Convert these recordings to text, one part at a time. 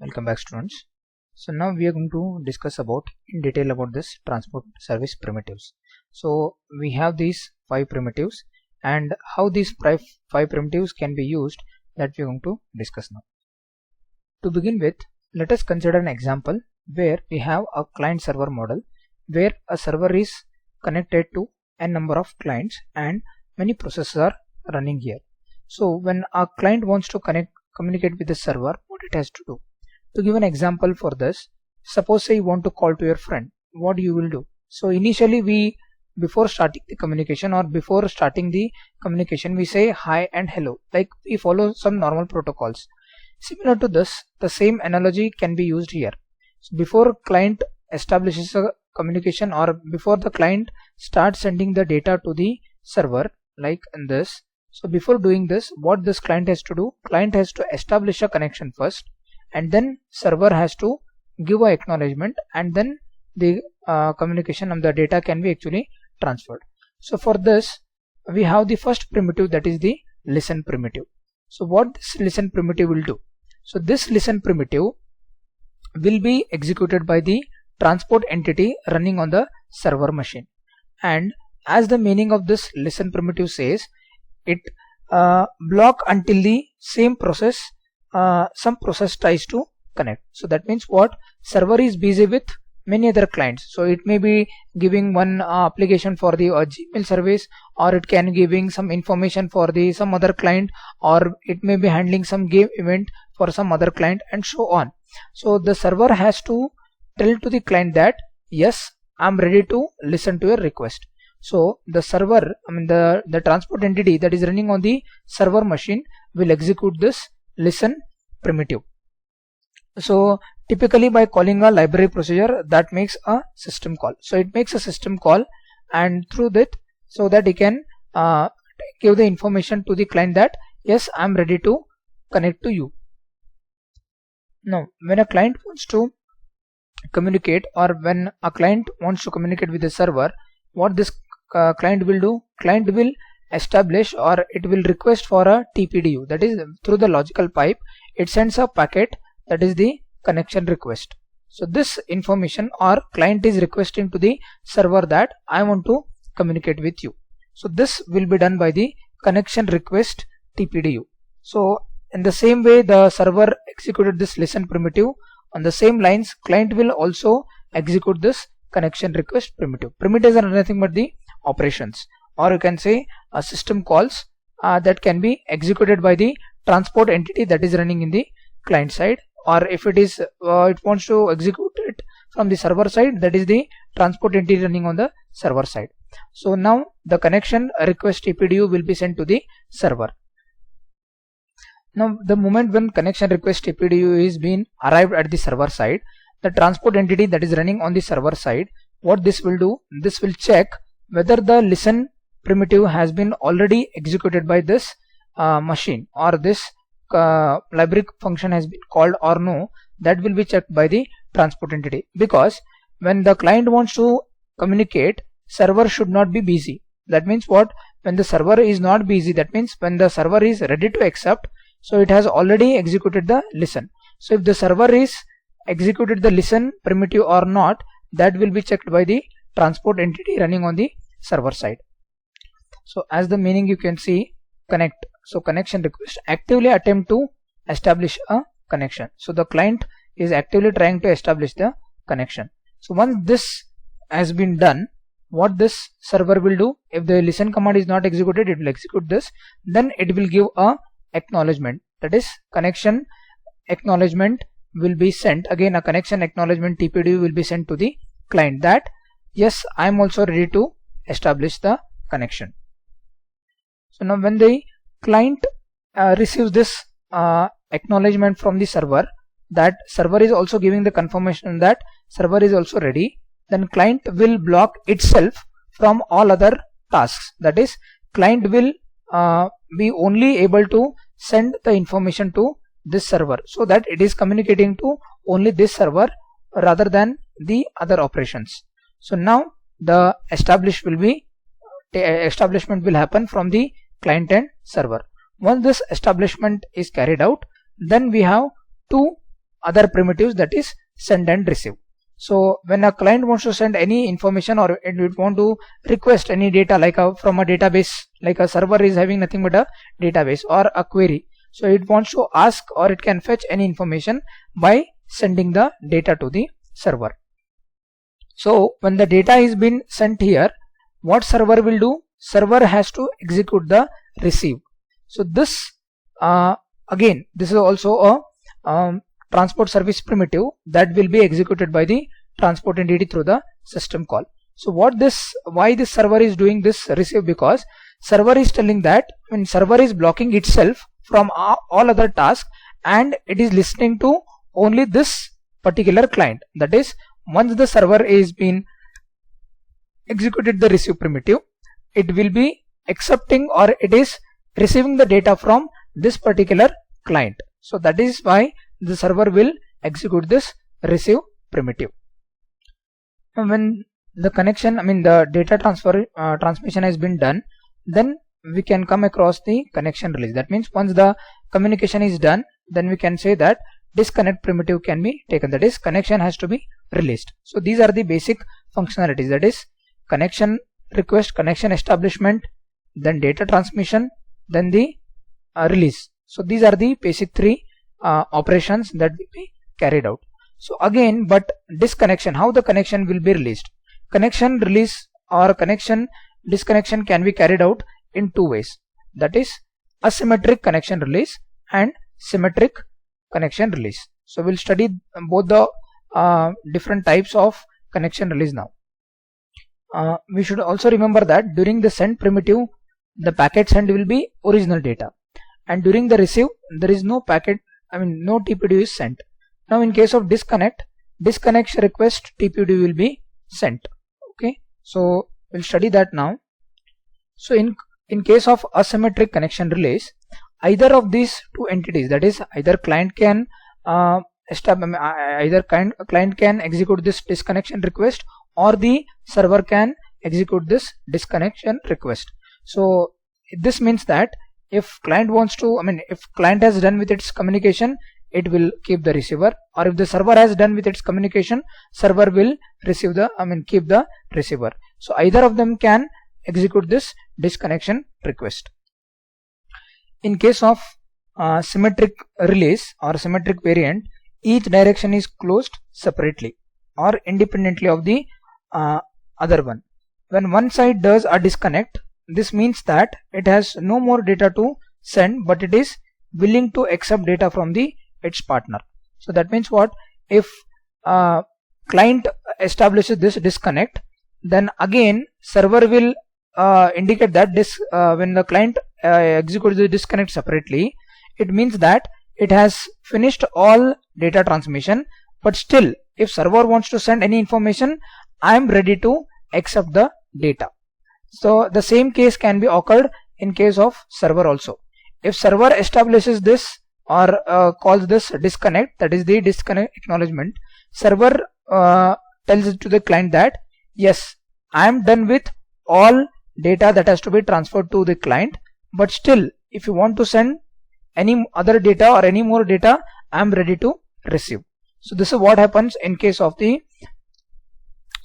Welcome back, students. So now we are going to discuss about in detail about this transport service primitives. So we have these 5 primitives and how these 5 primitives can be used, that we are going to discuss now. To begin with, let us consider an example where we have a client server model where a server is connected to n number of clients and many processes are running here. So when a client wants to communicate with the server, what it has to do? To give an example for this, suppose say you want to call to your friend, what you will do? So initially before starting the communication we say hi and hello, like we follow some normal protocols. Similar to this, the same analogy can be used here. So before client establishes a communication or before the client starts sending the data to the server, like in this, so before doing this, what this client has to do? Client has to establish a connection first, and then server has to give a acknowledgement, and then the communication and the data can be actually transferred. So for this we have the first primitive, that is the listen primitive. So what this listen primitive will do? So this listen primitive will be executed by the transport entity running on the server machine, and as the meaning of this listen primitive says, it block until the same process some process tries to connect. So that means what? Server is busy with many other clients, so it may be giving one application for the Gmail service, or it can giving some information for the some other client, or it may be handling some game event for some other client, and so on. So the server has to tell to the client that yes, I'm ready to listen to your request. So the server, the transport entity that is running on the server machine will execute this listen primitive. So typically by calling a library procedure that makes a system call. So it makes a system call, and through that, so that it can give the information to the client that yes, I'm ready to connect to you. Now when a client wants to communicate, or when a client wants to communicate with the server, what this client will do? Client will establish, or it will request for a TPDU, that is through the logical pipe it sends a packet, that is the connection request. So this information, or client is requesting to the server that I want to communicate with you. So this will be done by the connection request TPDU. So in the same way the server executed this listen primitive, on the same lines client will also execute this connection request primitive. Primitives are nothing but the operations, or you can say system calls that can be executed by the transport entity that is running in the client side, or if it is it wants to execute it from the server side, that is the transport entity running on the server side. So now the connection request TPDU will be sent to the server. Now the moment when connection request TPDU is being arrived at the server side, the transport entity that is running on the server side, what this will do? This will check whether the listen primitive has been already executed by this machine, or this library function has been called or no. That will be checked by the transport entity, because when the client wants to communicate, server should not be busy. That means what? When the server is not busy, that means when the server is ready to accept, so it has already executed the listen. So if the server is executed the listen primitive or not, that will be checked by the transport entity running on the server side. So as the meaning you can see, connect. So connection request actively attempt to establish a connection. So the client is actively trying to establish the connection. So once this has been done, what this server will do? If the listen command is not executed, it will execute this, then it will give a acknowledgement, that is connection acknowledgement will be sent. Again a connection acknowledgement TPDU will be sent to the client that yes, I am also ready to establish the connection. So now when the client receives this acknowledgement from the server, that server is also giving the confirmation that server is also ready, then client will block itself from all other tasks. That is, client will be only able to send the information to this server, so that it is communicating to only this server rather than the other operations. So now the establishment will happen from the client and server. Once this establishment is carried out, then we have two other primitives, that is send and receive. So when a client wants to send any information or it want to request any data like from a database, like a server is having nothing but a database or a query, so it wants to ask or it can fetch any information by sending the data to the server. So when the data is been sent here, what server will do? Server has to execute the receive. So this again, this is also a transport service primitive that will be executed by the transport entity through the system call. So why this server is doing this receive? Because server is telling that when server is blocking itself from all other tasks and it is listening to only this particular client. That is, once the server is been executed the receive primitive, it will be accepting or it is receiving the data from this particular client. So that is why the server will execute this receive primitive. And when the connection, the data transmission has been done, then we can come across the connection release. That means once the communication is done, then we can say that disconnect primitive can be taken, that is connection has to be released. So these are the basic functionalities, that is connection request, connection establishment, then data transmission, then the release. So these are the basic three operations that will be carried out. So again, but disconnection, how the connection will be released? Connection release or connection disconnection can be carried out in two ways, that is asymmetric connection release and symmetric connection release. So we'll study both the different types of connection release now. We should also remember that during the send primitive, the packet send will be original data, and during the receive there is no packet, no TPD is sent. Now in case of disconnect request TPD will be sent. Okay, so we'll study that now. So in case of asymmetric connection release, either of these two entities, that is either client can client can execute this disconnection request or the server can execute this disconnection request. So this means that if client wants to, if client has done with its communication, it will keep the receiver, or if the server has done with its communication, server will receive the, keep the receiver. So either of them can execute this disconnection request. In case of symmetric release or symmetric variant, each direction is closed separately or independently of the other one. When one side does a disconnect, this means that it has no more data to send, but it is willing to accept data from its partner. So that means what? If client establishes this disconnect, then again server will indicate that this when the client executes the disconnect separately, it means that it has finished all data transmission, but still if server wants to send any information, I am ready to accept the data. So the same case can be occurred in case of server also. If server establishes this or calls this disconnect, that is the disconnect acknowledgement, server tells to the client that yes, I am done with all data that has to be transferred to the client, but still if you want to send any other data or any more data, I am ready to receive. So this is what happens in case of the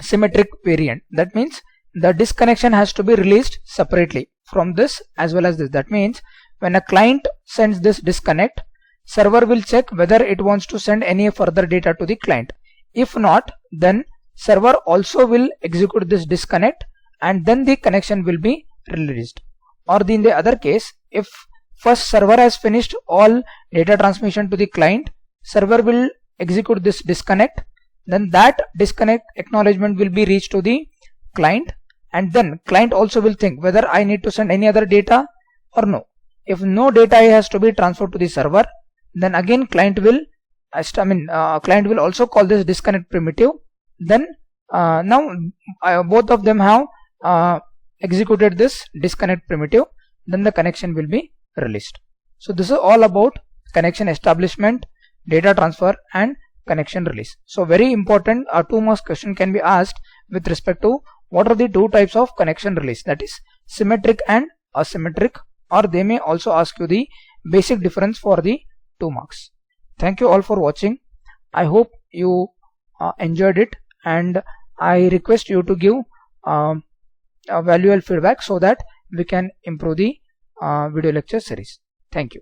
symmetric variant. That means the disconnection has to be released separately from this as well as this. That means when a client sends this disconnect, server will check whether it wants to send any further data to the client. If not, then server also will execute this disconnect and then the connection will be released. Or in the other case, if first server has finished all data transmission to the client, server will execute this disconnect, then that disconnect acknowledgement will be reached to the client, and then client also will think whether I need to send any other data or no. If no data has to be transferred to the server, then again client will client will also call this disconnect primitive. Then now both of them have executed this disconnect primitive, then the connection will be released. So this is all about connection establishment, data transfer and connection release. So very important, 2 marks question can be asked with respect to what are the two types of connection release, that is symmetric and asymmetric, or they may also ask you the basic difference for the 2 marks. Thank you all for watching. I hope you enjoyed it, and I request you to give a valuable feedback so that we can improve the video lecture series. Thank you.